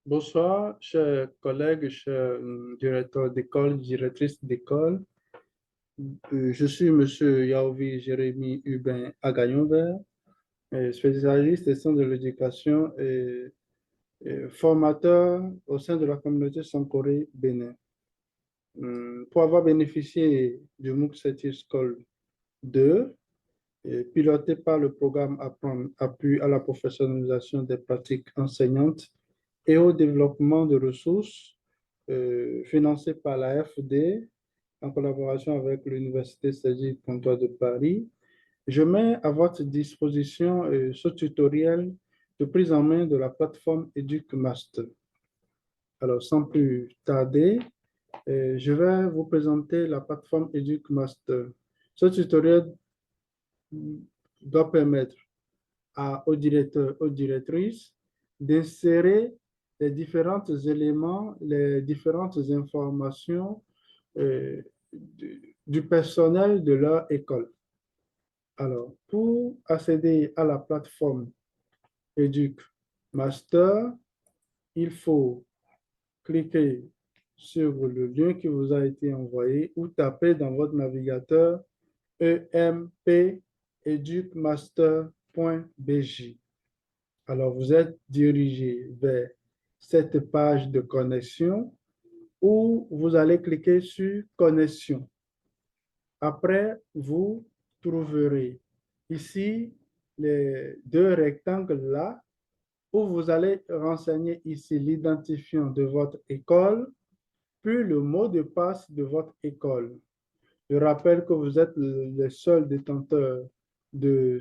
Bonsoir, chers collègues, chers directeurs d'école, directrices d'école. Je suis Monsieur Yaovi Jérémy Hubin Agayonvert, spécialiste au sein de l'éducation et formateur au sein de la communauté Sankoré Bénin. Pour avoir bénéficié du MOOC Certif School 2, piloté par le programme Apprendre, appui à la professionnalisation des pratiques enseignantes et au développement de ressources financé par la FD en collaboration avec l'Université Cergy-Pontoise de Paris. Je mets à votre disposition ce tutoriel de prise en main de la plateforme EducMaster. Alors, sans plus tarder, je vais vous présenter la plateforme EducMaster. Ce tutoriel doit permettre aux directeurs, aux directrices d'insérer les différents éléments, les différentes informations du personnel de leur école. Alors, pour accéder à la plateforme EducMaster, il faut cliquer sur le lien qui vous a été envoyé ou taper dans votre navigateur empeducmaster.bj. Alors, vous êtes dirigé vers cette page de connexion où vous allez cliquer sur Connexion. Après, vous trouverez ici les deux rectangles là où vous allez renseigner ici l'identifiant de votre école, puis le mot de passe de votre école. Je rappelle que vous êtes le seul détenteur de,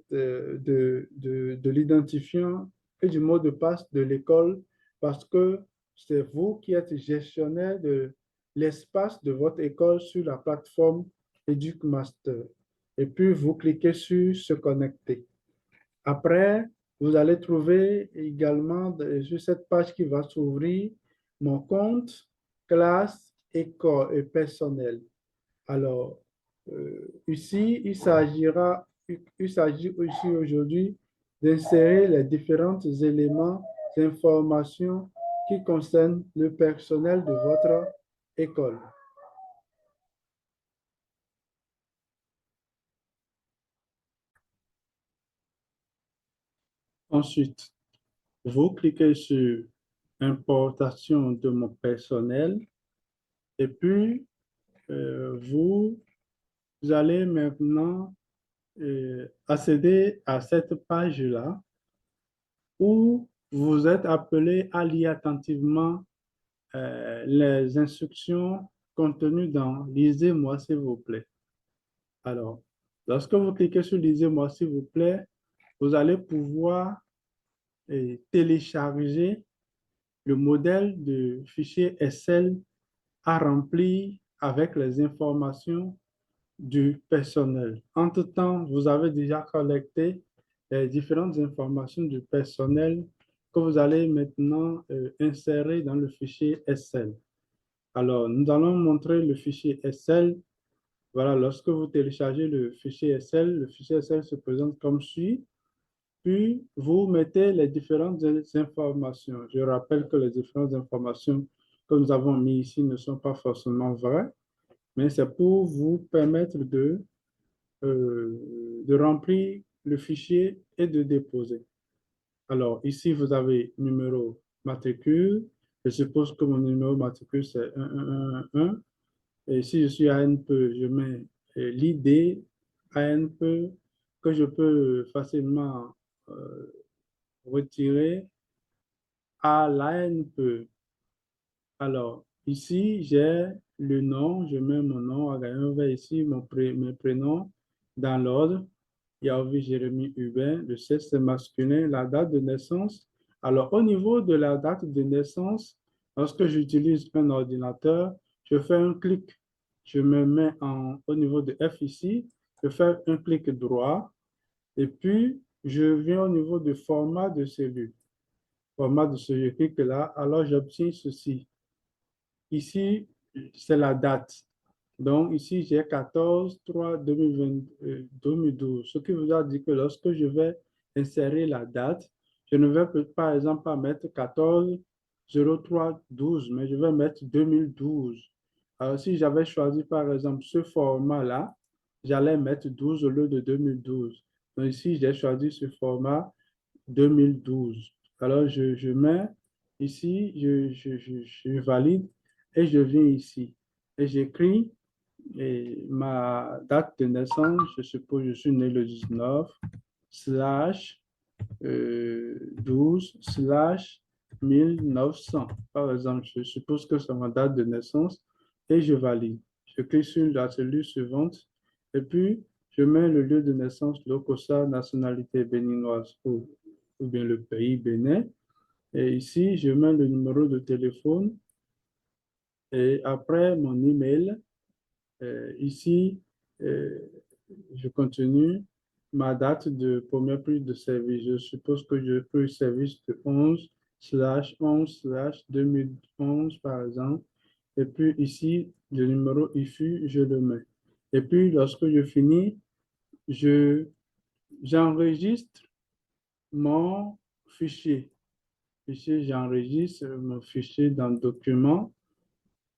de l'identifiant et du mot de passe de l'école parce que c'est vous qui êtes gestionnaire de l'espace de votre école sur la plateforme EducMaster. Et puis, vous cliquez sur Se connecter. Après, vous allez trouver également sur cette page qui va s'ouvrir mon compte, classe, école et personnel. Alors, ici, il s'agit aussi aujourd'hui d'insérer les différents éléments d'information qui concernent le personnel de votre école. Ensuite, vous cliquez sur Importation de mon personnel et puis vous allez maintenant accéder à cette page-là où vous êtes appelé à lire attentivement les instructions contenues dans Lisez-moi, s'il vous plaît. Alors, lorsque vous cliquez sur Lisez-moi, s'il vous plaît, vous allez pouvoir télécharger le modèle de fichier Excel à remplir avec les informations du personnel. Entre-temps, vous avez déjà collecté les différentes informations du personnel que vous allez maintenant insérer dans le fichier Excel. Alors, nous allons montrer le fichier Excel. Voilà, lorsque vous téléchargez le fichier Excel se présente comme suit. Puis, vous mettez les différentes informations. Je rappelle que les différentes informations que nous avons mises ici ne sont pas forcément vraies, mais c'est pour vous permettre de remplir le fichier et de déposer. Alors, ici, vous avez numéro matricule. Je suppose que mon numéro matricule, c'est 1111. Et si je suis ANPE, je mets l'ID ANPE que je peux facilement retirer à l'ANPE. Alors, ici, j'ai le nom, je mets mon nom, on va ici mes prénoms dans l'ordre. Yaovi Jérémy Hubin, le sexe masculin, la date de naissance. Alors, au niveau de la date de naissance, lorsque j'utilise un ordinateur, je fais un clic, je me mets au niveau de F ici, je fais un clic droit et puis je viens au niveau du format de cellule. Format de cellule, je clique là, alors j'obtiens ceci. Ici, c'est la date. Donc, ici, j'ai 14/3/2012, ce qui vous a dit que lorsque je vais insérer la date, je ne vais par exemple pas mettre 14 0312, mais je vais mettre 2012. Alors, si j'avais choisi, par exemple, ce format-là, j'allais mettre 12 au lieu de 2012. Donc, ici, j'ai choisi ce format 2012. Alors, je mets ici, je valide et je viens ici. Et j'écris ma date de naissance. Je suppose que je suis né le 19 slash 12 slash 1900. Par exemple, je suppose que c'est ma date de naissance et je valide. Je clique sur la cellule suivante et puis je mets le lieu de naissance, l'OCOSA, nationalité béninoise ou bien le pays Bénin. Et ici, je mets le numéro de téléphone et après mon email. Ici, euh, je continue ma date de première prise de service. Je suppose que je pris service de 11/11/2011, par exemple. Et puis ici, le numéro IFU, je le mets. Et puis, lorsque je finis, j'enregistre mon fichier. J'enregistre mon fichier dans document.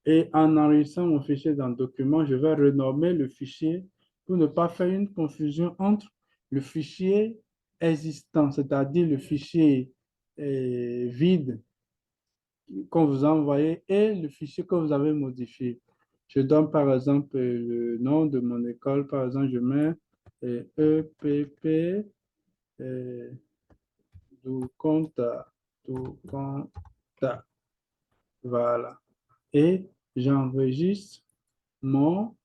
Et en enregistrant mon fichier dans le document, je vais renommer le fichier pour ne pas faire une confusion entre le fichier existant, c'est-à-dire le fichier vide qu'on vous a envoyé et le fichier que vous avez modifié. Je donne par exemple le nom de mon école. Par exemple, je mets EPP du compta, du compta. Voilà. Et j'enregistre mon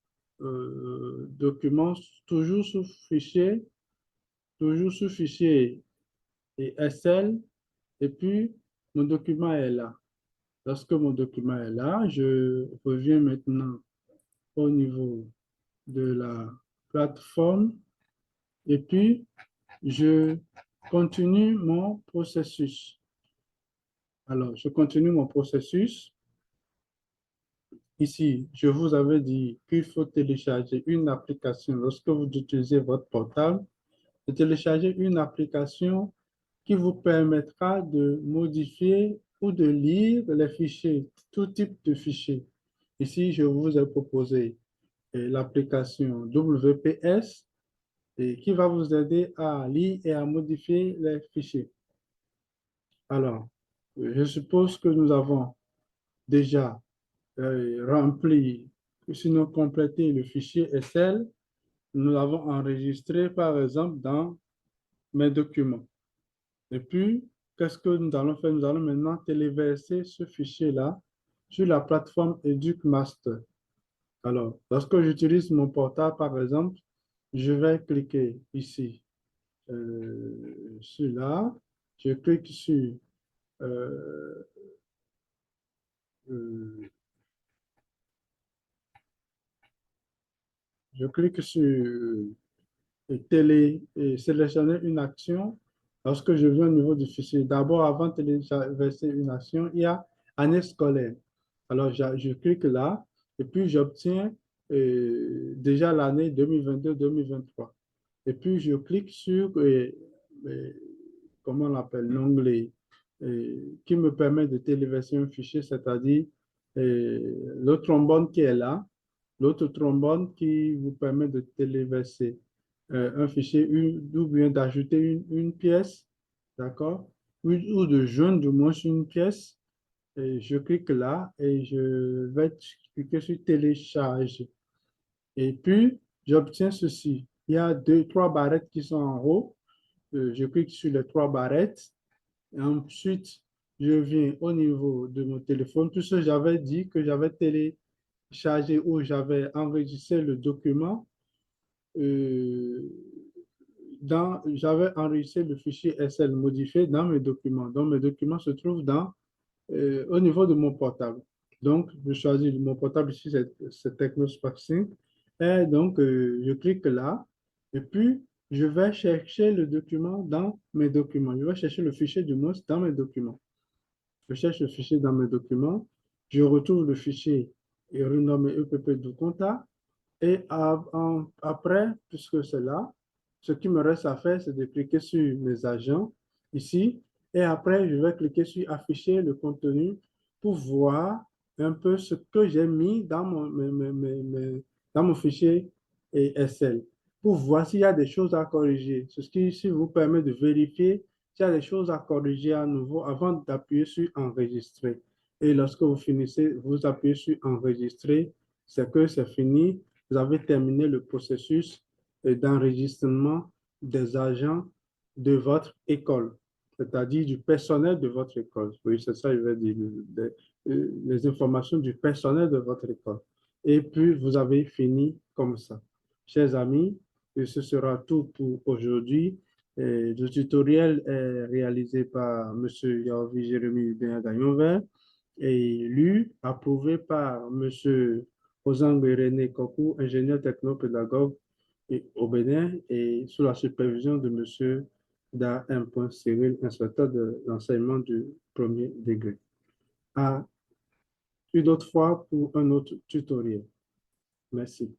document toujours sous fichier, toujours sous fichier et SL, et puis mon document est là. Lorsque mon document est là, je reviens maintenant au niveau de la plateforme et puis je continue mon processus. Alors, je continue mon processus. Ici, je vous avais dit qu'il faut télécharger une application lorsque vous utilisez votre portable, de télécharger une application qui vous permettra de modifier ou de lire les fichiers, tout type de fichiers. Ici, je vous ai proposé l'application WPS qui va vous aider à lire et à modifier les fichiers. Alors, je suppose que nous avons déjà rempli, sinon complété le fichier SL. Nous l'avons enregistré, par exemple, dans mes documents. Et puis, qu'est-ce que nous allons faire? Nous allons maintenant téléverser ce fichier-là sur la plateforme EducMaster. Alors, lorsque j'utilise mon portable, par exemple, je vais cliquer ici sur là. Je clique sur euh, euh, je clique sur et sélectionner une action. Lorsque je viens au niveau du fichier, d'abord, avant de téléverser une action, il y a année scolaire. Alors, je clique là et puis j'obtiens déjà l'année 2022-2023. Et puis, je clique sur, comment on l'appelle, l'onglet qui me permet de téléverser un fichier, c'est-à-dire le trombone qui est là, l'autre trombone qui vous permet de téléverser un fichier ou bien d'ajouter une pièce, d'accord, ou de joindre du moins une pièce. Et je clique là et je vais cliquer sur télécharger. Et puis, j'obtiens ceci. Il y a trois barrettes qui sont en haut. Je clique sur les trois barrettes. Et ensuite, je viens au niveau de mon téléphone, puisque j'avais dit que j'avais téléchargé ou j'avais enregistré le document. euh, J'avais enregistré le fichier SL modifié dans mes documents. Donc, mes documents se trouvent au niveau de mon portable. Donc, je choisis mon portable ici, c'est TechnoSpark 5. Et donc, je clique là. Et puis, je vais chercher le document dans mes documents. Je vais chercher le fichier du moins dans mes documents. Je cherche le fichier dans mes documents. Je retrouve le fichier et renommé EPP du compta. Et après, puisque c'est là, ce qui me reste à faire, c'est de cliquer sur mes agents ici Et après, je vais cliquer sur afficher le contenu pour voir un peu ce que j'ai mis dans dans mon fichier Excel, pour voir s'il y a des choses à corriger. Ce qui vous permet de vérifier s'il y a des choses à corriger à nouveau avant d'appuyer sur enregistrer. Et lorsque vous finissez, vous appuyez sur enregistrer, c'est que c'est fini. Vous avez terminé le processus d'enregistrement des agents de votre école, c'est-à-dire du personnel de votre école. Oui, c'est ça, je veux dire, les informations du personnel de votre école. Et puis, vous avez fini comme ça. Chers amis, ce sera tout pour aujourd'hui. Le tutoriel est réalisé par M. Yaovi Jérémy Hubert Gagnon-Vert et lu, approuvé par M. Ozang René Kokou, ingénieur technopédagogue au Bénin, et sous la supervision de M. Da M. Cyril, inspecteur de l'enseignement du premier degré. À une autre fois pour un autre tutoriel. Merci.